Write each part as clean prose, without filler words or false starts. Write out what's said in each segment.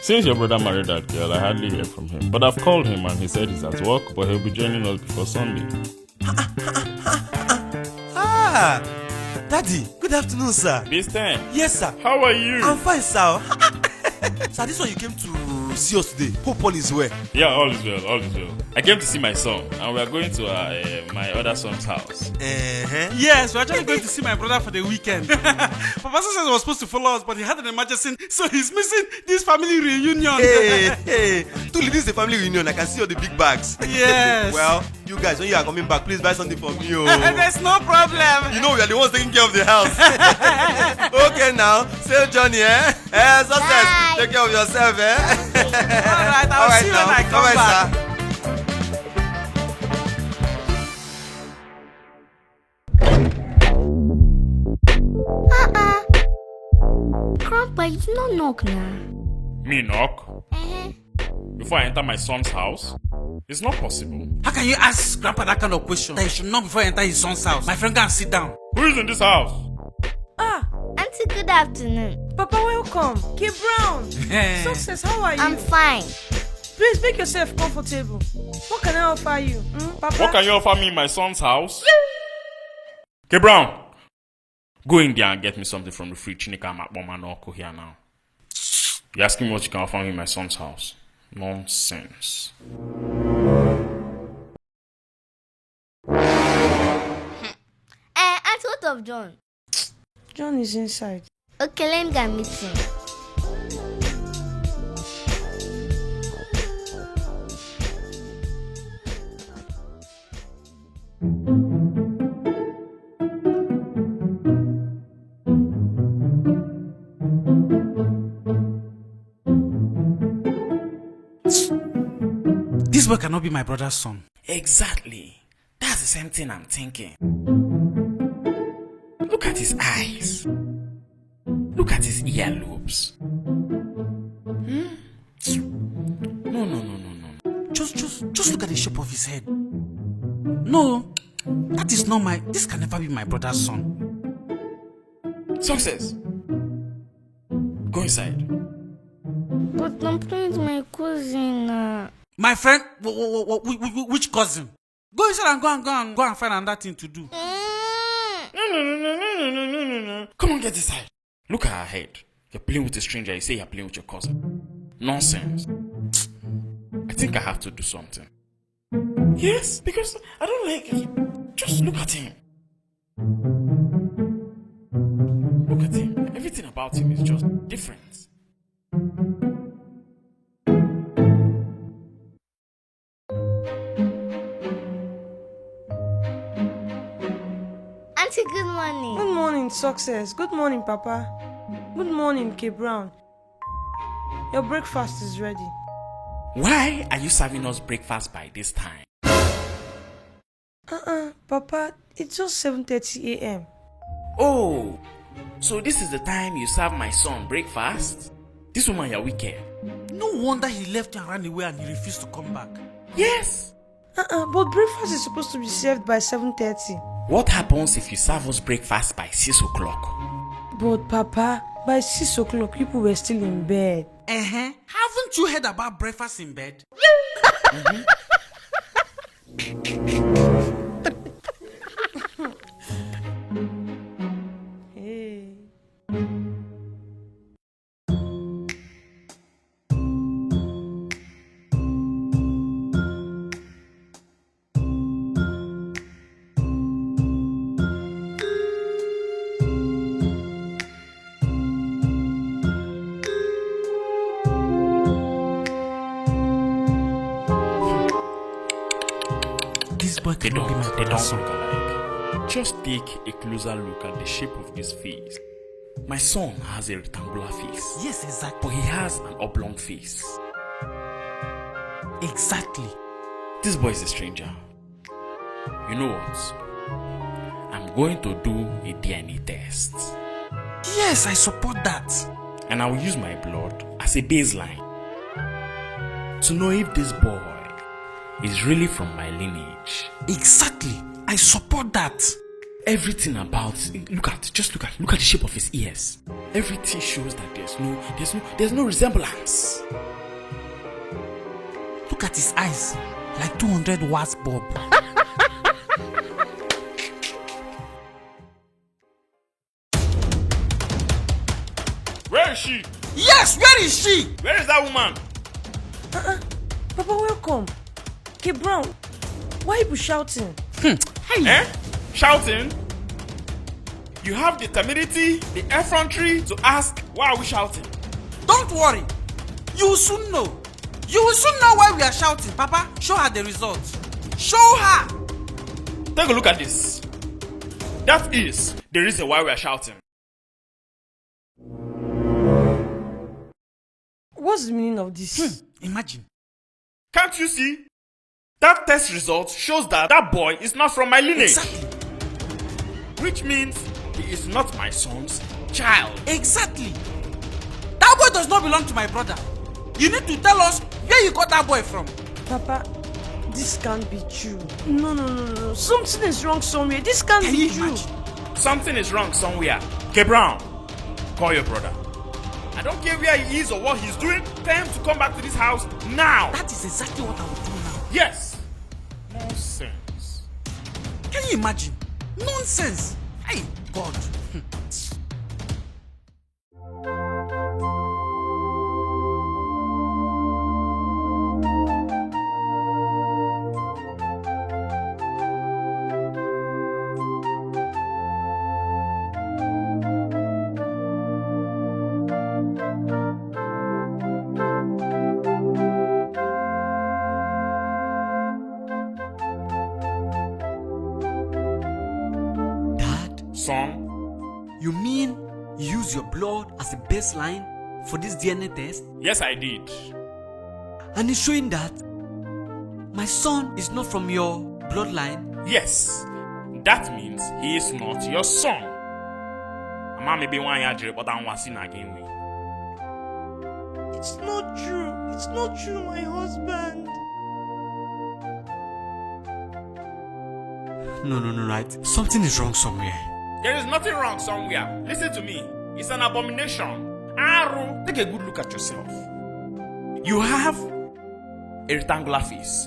Since your brother married that girl, I hardly hear from him. But I've called him and he said he's at work, but he'll be joining us before Sunday. Daddy, good afternoon, sir. Bistan. Yes, sir. How are you? I'm fine, sir. Sir, this one you came to see us today. Hope all is well. Yeah, all is well, all is well. I came to see my son, and we are going to my other son's house. Yes, we're actually going to see my brother for the weekend. Papa said he was supposed to follow us, but he had an emergency, so he's missing this family reunion. Hey. Truly, this is the family reunion. I can see all the big bags. Yes. Well, you guys, when you are coming back, please buy something for me. There's no problem. You know we are the ones taking care of the house. Okay, now, say Johnny, success. Take care of yourself, Alright, I'll see you when I come back. Sir. Grandpa, you do not knock now. Me knock? Before I enter my son's house? It's not possible. How can you ask Grandpa that kind of question? That you should knock before you enter his son's house. My friend, go and sit down. Who is in this house? Auntie, good afternoon. Papa, welcome. Ê.V.Ł.P. Success, how are you? I'm fine. Please make yourself comfortable. What can I offer you? Papa? What can you offer me in my son's house? Ê.V.Ł.P, go in there and get me something from the fridge. Chinika Makboma no Oko here now. You're asking me what you can offer me in my son's house. Nonsense. Auntie, what of John? John is inside. Okay, let me go and meet him. This boy cannot be my brother's son. Exactly. That's the same thing I'm thinking. Look at his eyes. Look at his earlobes. No. Just look at the shape of his head. No, that is not my. This can never be my brother's son. Success. Go inside. But I'm playing with my cousin. My friend, which cousin? Go inside and go and find another thing to do. No. Come on, get inside. Look at her head. You're playing with a stranger. You say you're playing with your cousin. Nonsense. I think I have to do something. Yes, because I don't like it. Just look at him. Look at him. Everything about him is just different. Auntie, good morning. Good morning, Success. Good morning, Papa. Good morning, Ê.V.Ł.P. Your breakfast is ready. Why are you serving us breakfast by this time? Papa, it's just 7:30 a.m. Oh, so this is the time you serve my son breakfast? This woman, you're wicked. No wonder he left and ran away and he refused to come back. Yes. But breakfast is supposed to be served by 7:30. What happens if you serve us breakfast by 6 o'clock? But Papa, by 6 o'clock, people were still in bed. Haven't you heard about breakfast in bed? Hey. This boy They cannot be my don't brother's look son. alike. Just take a closer look at the shape of this face. My son has a rectangular face, Yes, exactly. but he has an oblong face. Exactly. This boy is a stranger. You know what? I'm going to do a DNA test. Yes, I support that. And I will use my blood as a baseline to know if this boy is really from my lineage. Exactly. I support that. everything about, look at the shape of his ears. Everything shows that there's no resemblance. Look at his eyes, like 200 watts bulb. Where is she? Yes, where is she? Where is that woman? Papa, welcome. K-Brown, why are you shouting? Shouting? You have the timidity, the effrontery to ask, why are we shouting? Don't worry. You will soon know. You will soon know why we are shouting. Papa, show her the results. Show her. Take a look at this. That is the reason why we are shouting. What's the meaning of this? Imagine. Can't you see? That test result shows that boy is not from my lineage. Exactly. Which means he is not my son's child. Exactly. That boy does not belong to my brother. You need to tell us where you got that boy from. Papa, this can't be true. No. Something is wrong somewhere. This can't Can be you true. imagine? Something is wrong somewhere. K-Brown, call your brother. I don't care where he is or what he's doing. Tell him to come back to this house now. That is exactly what I will do now. Yes. Nonsense. Can you imagine? Nonsense. Hey, God. Son? You mean you use your blood as a baseline for this DNA test? Yes, I did. And it's showing that my son is not from your bloodline? Yes. That means he is not your son. Mama may be one year, but I'm watching again. It's not true. It's not true, my husband. No, right. Something is wrong somewhere. There is nothing wrong somewhere. Listen to me. It's an abomination. Aro, take a good look at yourself. You have a rectangular face.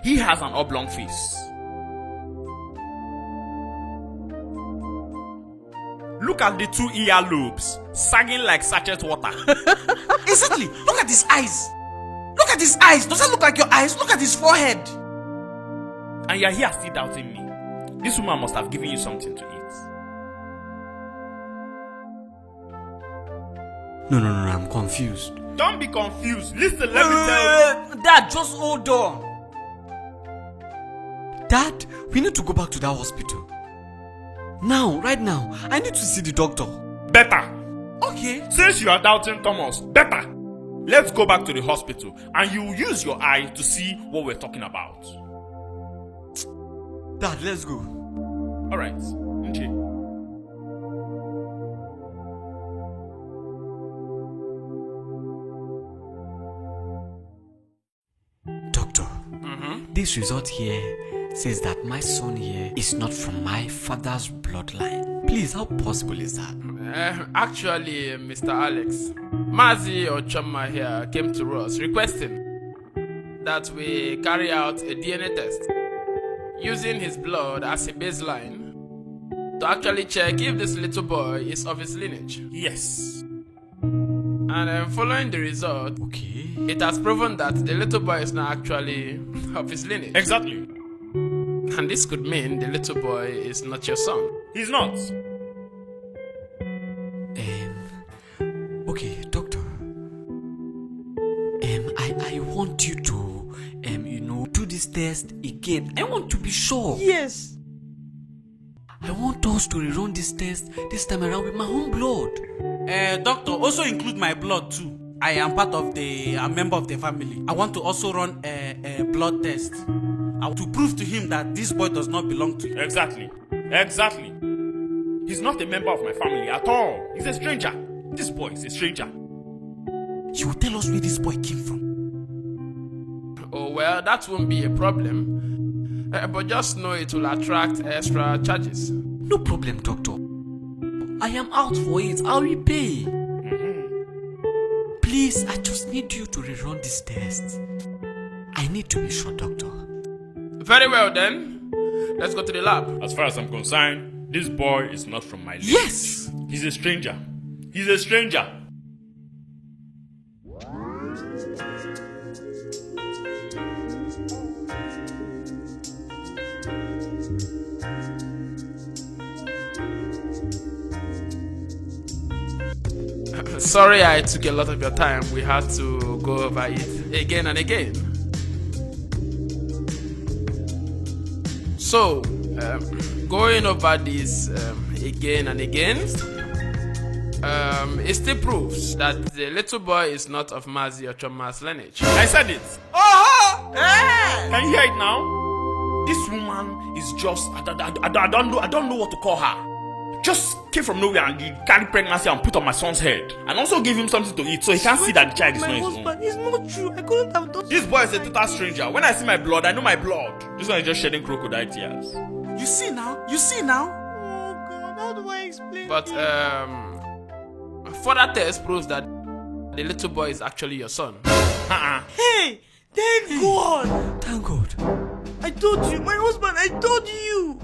He has an oblong face. Look at the two ear lobes, sagging like sachet water. Exactly. Look at his eyes. Look at his eyes. Does that look like your eyes? Look at his forehead. And you're here still doubting me. This woman must have given you something to eat. No, I'm confused. Don't be confused. Listen, let me tell you. Dad, just hold on. Dad, we need to go back to that hospital. Now, right now, I need to see the doctor. Better. Okay. Since you are doubting Thomas, better. Let's go back to the hospital and you use your eye to see what we're talking about. Dad, let's go. Alright. Okay. Doctor, this result here says that my son here is not from my father's bloodline. Please, how possible is that? Actually, Mr. Alex, Mazi or Chama here came to us requesting that we carry out a DNA test using his blood as a baseline to actually check if this little boy is of his lineage. Yes. And following the result, Okay. it has proven that the little boy is not actually of his lineage. Exactly. And this could mean the little boy is not your son. He's not. Okay, doctor. I want you to, do this test again. I want to be sure. Yes. I want us to rerun this test this time around with my own blood. Doctor, also include my blood too. I am part of a member of the family. I want to also run a blood test to prove to him that this boy does not belong to him. Exactly. He's not a member of my family at all. He's a stranger. This boy is a stranger. You will tell us where this boy came from. Oh, well, that won't be a problem. But just know it will attract extra charges. No problem, doctor. I am out for it. I'll repay. Please, I just need you to rerun this test. I need to be sure, doctor. Very well then. Let's go to the lab. As far as I'm concerned, this boy is not from my lineage. Yes! He's a stranger. He's a stranger. Sorry I took a lot of your time. We had to go over it again and again. So, going over this again and again, it still proves that the little boy is not of Mazi or Choma's lineage. I said it. Oh! Hey! Can you hear it now? This woman is just, I don't know what to call her. Just came from nowhere and carried pregnancy and put on my son's head. And also gave him something to eat so he can't see that the child is not My his own. husband, it's not true. I couldn't have done. This boy is a total stranger. When I see my blood, I know my blood. This one is just shedding crocodile tears. You see now? You see now? Oh God, how do I explain? But further test proves that the little boy is actually your son. Hey, thank God. Thank God. I told you, my husband. I told you.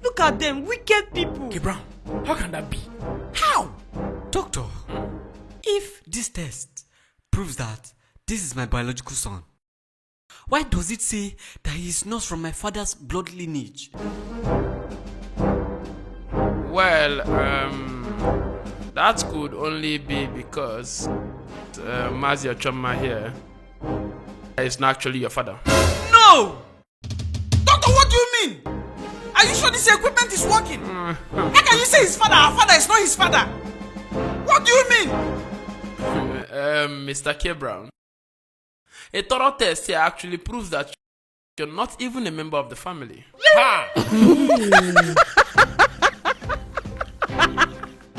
Look at them, wicked people. Okay, Brown, how can that be? How? Doctor, if this test proves that this is my biological son, why does it say that he is not from my father's blood lineage? Well, that could only be because Mazi Ochoma here is not actually your father. No! Doctor, what do you mean? Are you sure this equipment is working? How can you say his father? Our father is not his father. What do you mean? Mr. K. Brown, a thorough test here actually proves that you're not even a member of the family.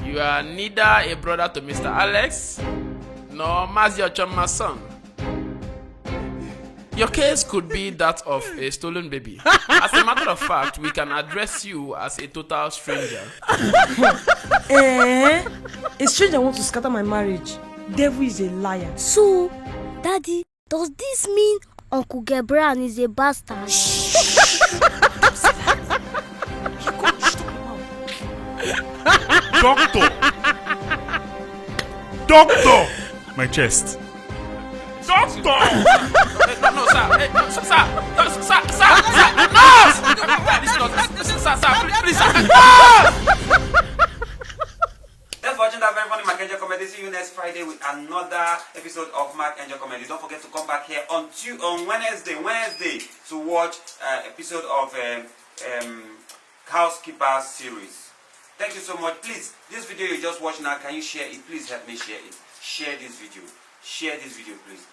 You are neither a brother to Mr. Alex nor Mazi Ochoma's son. Your case could be that of a stolen baby. As a matter of fact, we can address you as a total stranger. A stranger wants to scatter my marriage. Devil is a liar. So, Daddy, does this mean Uncle Gabriel is a bastard? Doctor! My chest. Doctor! No, sir. No, sir. No, sir. Please, sir. Thanks for watching that very funny Mark Angel Comedy. See you next Friday with another episode of Mark Angel Comedy. Don't forget to come back here on Wednesday to watch episode of Housekeeper series. Thank you so much. Please, this video you just watched now, can you share it? Please help me share it. Share this video. Share this video, please.